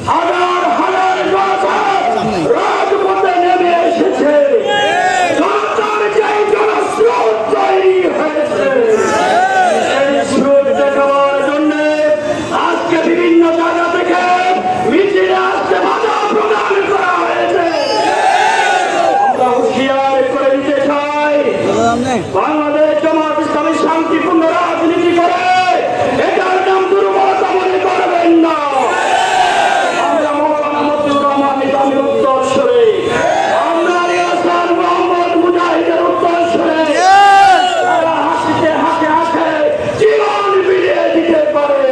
হাজার হাজার রাজপথে নেমে এসেছে, জনতার যে জনস্রোত তৈরি হয়েছে, এই স্রোত দেখাবার জন্য আজকে বিভিন্ন জায়গা থেকে মিছিলে আসতে বাধা প্রদান করা হয়েছে। আমরা হুঁশিয়ার করে দিতে চাই, বাংলাদেশ জামাত ইসলামী শান্তিপূর্ণ রাজনীতি করে এটার নাম দুর্বলতা মনে করবেন না। আমরা মৌলানা মতিউর রহমান নিজামীর উত্তরসূরি, আমরা আলী হাসান মোহাম্মদ মুজাহিদের উত্তরসূরি, তারা হাসিতে হাসে হাসে জীবন বিলিয়ে দিতে পারে।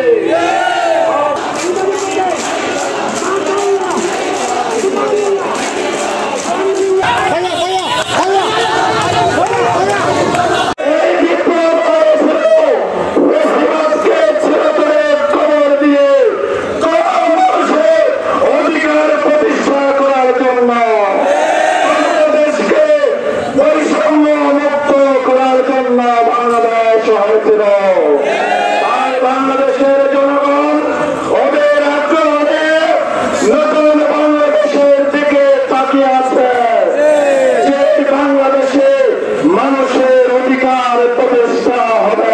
বাংলাদেশের জনগণ ওদের আগ্রহে নতুন বাংলাদেশের দিকে তাকিয়ে আছে, যে বাংলাদেশে মানুষের অধিকার প্রতিষ্ঠা হবে।